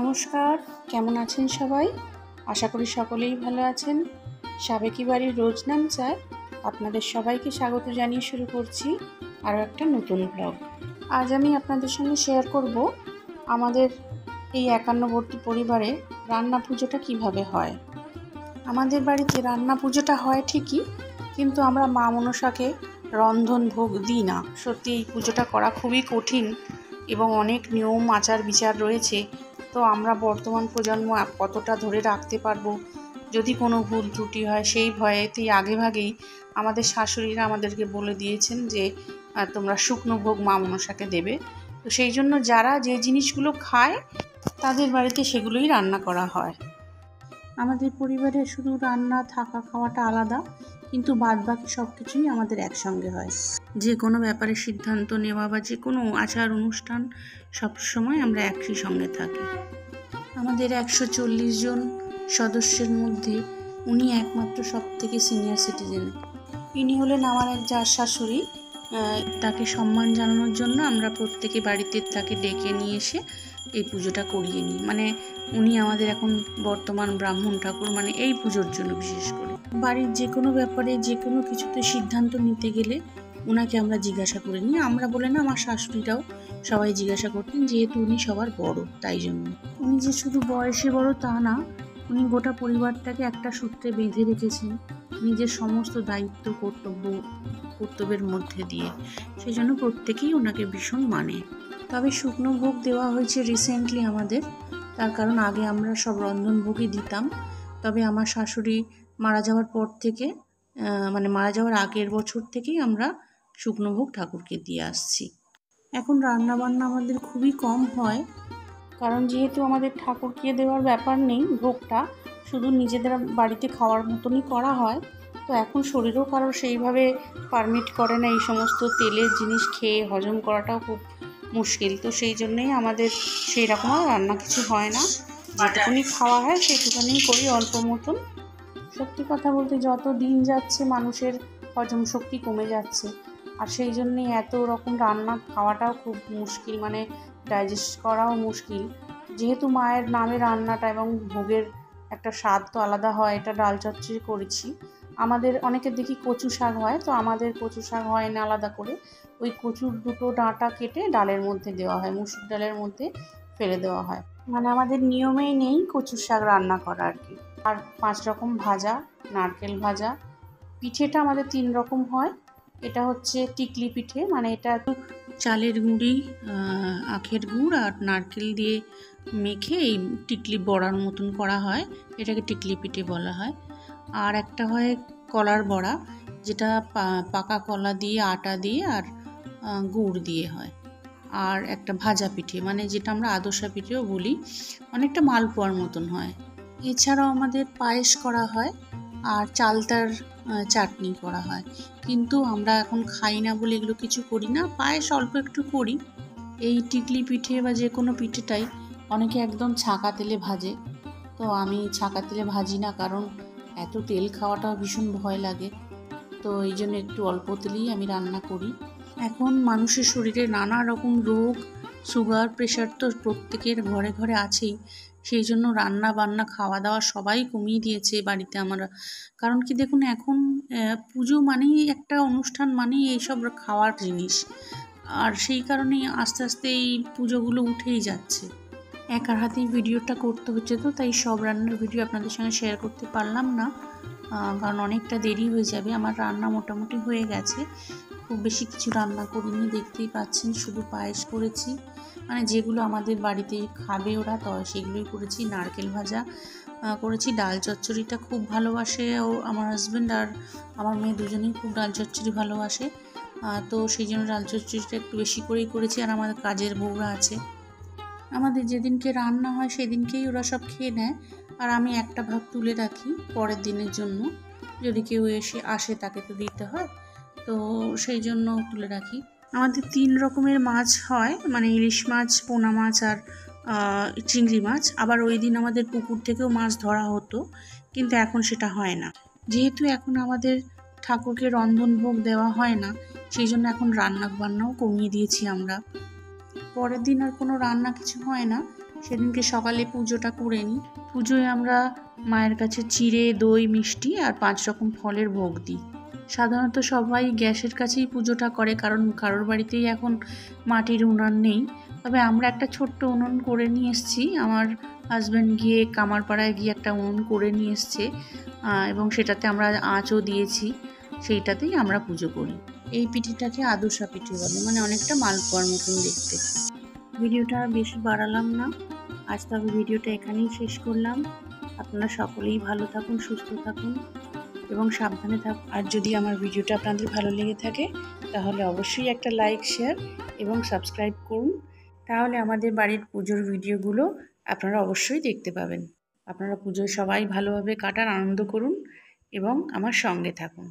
নমস্কার, কেমন আছেন সবাই? আশা করি সকলেই ভালো আছেন। সাবেকি বাড়ির রোজ নাম চায় আপনাদের সবাইকে স্বাগত জানিয়ে শুরু করছি আরও একটা নতুন ব্লগ। আজ আমি আপনাদের সঙ্গে শেয়ার করব আমাদের এই একান্নবর্তী পরিবারে রান্না পুজোটা কিভাবে হয়। আমাদের বাড়িতে রান্না পুজোটা হয় ঠিকই, কিন্তু আমরা মা মনসাকে রন্ধন ভোগ দিই না। সত্যি এই পুজোটা করা খুবই কঠিন এবং অনেক নিয়ম আচার বিচার রয়েছে। তো আমরা বর্তমান প্রজন্ম কতটা ধরে রাখতে পারবো, যদি কোনো ভুল ত্রুটি হয় সেই ভয়েতেই আগেভাগেই আমাদের শাশুড়িরা আমাদেরকে বলে দিয়েছেন যে তোমরা শুকনো ভোগ মা মনসাকে দেবে। তো সেই জন্য যারা যে জিনিসগুলো খায় তাদের বাড়িতে সেগুলোই রান্না করা হয়। আমাদের পরিবারে শুধু রান্না থাকা খাওয়াটা আলাদা, কিন্তু বাদবাকি সব কিছুই আমাদের একসঙ্গে হয়। যে কোনো ব্যাপারে সিদ্ধান্ত নেওয়া বা যে কোনো আচার অনুষ্ঠান সবসময় আমরা একই সঙ্গে থাকি। আমাদের 140 জন সদস্যের মধ্যে উনি একমাত্র সব থেকে সিনিয়র সিটিজেন। ইনি হলেন আমার এক জার শাশুড়ি। তাকে সম্মান জানানোর জন্য আমরা প্রত্যেকে বাড়িতে তাকে ডেকে নিয়ে এসে এই পুজোটা করিয়ে নিই। মানে উনি আমাদের এখন বর্তমান ব্রাহ্মণ ঠাকুর, মানে এই পুজোর জন্য বিশেষ করে। বাড়ির যে কোনো ব্যাপারে যে কোনো কিছুতে সিদ্ধান্ত নিতে গেলে ওনাকে আমরা জিজ্ঞাসা করে নিই। আমরা বলে না, আমার শাশুড়িরাও সবাই জিজ্ঞাসা করতেন, যেহেতু উনি সবার বড় তাই জন্য। উনি যে শুধু বয়সে বড় তা না, উনি গোটা পরিবারটাকে একটা সূত্রে বেঁধে রেখেছেন নিজের সমস্ত দায়িত্ব কর্তব্যের মধ্যে দিয়ে। সেই জন্য প্রত্যেকেই ওনাকে ভীষণ মানে। তবে শুকনো ভোগ দেওয়া হয়েছে রিসেন্টলি আমাদের, তার কারণ আগে আমরা সব রন্ধন ভোগই দিতাম। তবে আমার শাশুড়ি মারা যাওয়ার পর থেকে, মানে মারা যাওয়ার আগের বছর থেকেই আমরা শুকনো ভোগ ঠাকুরকে দিয়ে আসছি। এখন রান্না বান্না আমাদের খুবই কম হয়, কারণ যেহেতু আমাদের ঠাকুরকে দেওয়ার ব্যাপার নেই, ভোগটা শুধু নিজেদের বাড়িতে খাওয়ার মতনই করা হয়। তো এখন শরীরও কারোর সেইভাবে পারমিট করে না এই সমস্ত তেলের জিনিস খেয়ে হজম করাটাও খুব মুশকিল। তো সেই জন্যেই আমাদের সেই রকম রান্না কিছু হয় না, যেটুকুনি খাওয়া হয় সেটুকুনি করি অল্প মতন। সত্যি কথা বলতে যত দিন যাচ্ছে মানুষের হজম শক্তি কমে যাচ্ছে, আর সেই জন্যেই এত রকম রান্না খাওয়াটাও খুব মুশকিল, মানে ডাইজেস্ট করাও মুশকিল। যেহেতু মায়ের নামে রান্নাটা এবং ভোগের একটা স্বাদ তো আলাদা হয়। এটা ডাল চচ্চড়ি করেছি। আমাদের অনেকের দেখি কচু শাক হয়, তো আমাদের কচু শাক হয় না আলাদা করে। ওই কচুর দুটো ডাঁটা কেটে ডালের মধ্যে দেওয়া হয়, মুসুর ডালের মধ্যে ফেলে দেওয়া হয়। মানে আমাদের নিয়মেই নেই কচুর শাক রান্না করা আর কি। আর 5 রকম ভাজা, নারকেল ভাজা। পিঠেটা আমাদের 3 রকম হয়। এটা হচ্ছে টিকলি পিঠে, মানে এটা চালের গুঁড়ি, আখের গুড় আর নারকেল দিয়ে মেখে এই টিকলি বড়ার মতন করা হয়, এটাকে টিকলি পিঠে বলা হয়। আর একটা হয় কলার বড়া, যেটা পাকা কলা দিয়ে আটা দিয়ে আর গুড় দিয়ে হয়। আর একটা ভাজা পিঠে, মানে যেটা আমরা আদোসা পিঠেও বলি, অনেকটা মালপোয়ার মতন হয়। এছাড়াও আমাদের পায়েস করা হয় আর চালতার চাটনি করা হয়, কিন্তু আমরা এখন খাই না বলে এগুলো কিছু করি না। পায়েস অল্প একটু করি। এই টিকলি পিঠে বা যে কোনো পিঠেটাই অনেকে একদম ছাঁকা তেলে ভাজে, তো আমি ছাঁকা তেলে ভাজি না, কারণ এত তেল খাওয়াটাও ভীষণ ভয় লাগে। তো এই জন্য একটু অল্প তেলেই আমি রান্না করি। এখন মানুষের শরীরে নানা রকম রোগ, সুগার, প্রেশার তো প্রত্যেকের ঘরে ঘরে আছেই। সেই জন্য রান্না বান্না খাওয়া দাওয়া সবাই কমিয়ে দিয়েছে বাড়িতে আমরা। কারণ কি দেখুন, এখন পুজো মানেই একটা অনুষ্ঠান, মানেই এইসব খাওয়ার জিনিস। আর সেই কারণেই আস্তে আস্তে এই পুজোগুলো উঠেই যাচ্ছে। একার হাতেই ভিডিওটা করতে হচ্ছে, তো তাই সব রান্নার ভিডিও আপনাদের সঙ্গে শেয়ার করতে পারলাম না, কারণ অনেকটা দেরি হয়ে যাবে। আমার রান্না মোটামুটি হয়ে গেছে, খুব বেশি কিছু রান্না করিনি, দেখতেই পাচ্ছেন শুধু পায়েস করেছি, মানে যেগুলো আমাদের বাড়িতে খাবে ওরা, তো সেগুলোই করেছি। নারকেল ভাজা করেছি। ডাল চচ্চড়িটা খুব ভালোবাসে ও, আমার হাজব্যান্ড আর আমার মেয়ে দুজনেই খুব ডাল চচ্চড়ি ভালোবাসে, তো সেই জন্য ডাল চচ্চড়িটা একটু বেশি করেই করেছি। আর আমাদের কাজের বউরা আছে, আমাদের যেদিনকে রান্না হয় সেদিনকেই ওরা সব খেয়ে নেয়, আর আমি একটা ভাগ তুলে রাখি পরের দিনের জন্য, যদি কেউ আসে তাকে তো দিতে হয়, তো সেই জন্য তুলে রাখি। আমাদের 3 রকমের মাছ হয়, মানে ইলিশ মাছ, পোনা মাছ আর চিংড়ি মাছ। আবার ওই দিন আমাদের পুকুর থেকেও মাছ ধরা হতো, কিন্তু এখন সেটা হয় না। যেহেতু এখন আমাদের ঠাকুরকে রন্ধন ভোগ দেওয়া হয় না, সেই জন্য এখন রান্না বান্নাও কমিয়ে দিয়েছি আমরা। পরের দিন আর কোনো রান্না কিছু হয় না, সেদিনকে সকালে পুজোটা করে নিই। পুজোয় আমরা মায়ের কাছে চিড়ে, দই, মিষ্টি আর 5 রকম ফলের ভোগ দিই। সাধারণত সবাই গ্যাসের কাছেই পুজোটা করে, কারণ কারোর বাড়িতেই এখন মাটির উনান নেই। তবে আমরা একটা ছোট্ট উনুন করে নিয়ে এসেছি। আমার হাজব্যান্ড গিয়ে কামারপাড়ায় গিয়ে একটা উনুন করে নিয়ে এসছে, এবং সেটাতে আমরা আঁচও দিয়েছি। সেইটাতেই আমরা পুজো করি। এই পিঠেটাকে আদর্শা পিঠে বলে, মানে অনেকটা মালপোয়ার মতন দেখতে। ভিডিওটা বেশি বাড়ালাম না আজ, তবে ভিডিওটা এখানেই শেষ করলাম। আপনারা সকলেই ভালো থাকুন, সুস্থ থাকুন এবং সাবধানে থাকুন। আর যদি আমার ভিডিওটা আপনাদের ভালো লেগে থাকে তাহলে অবশ্যই একটা লাইক, শেয়ার এবং সাবস্ক্রাইব করুন। তাহলে আমাদের বাড়ির পুজোর ভিডিওগুলো আপনারা অবশ্যই দেখতে পাবেন। আপনারা পুজোয় সবাই ভালোভাবে কাটান, আনন্দ করুন এবং আমার সঙ্গে থাকুন।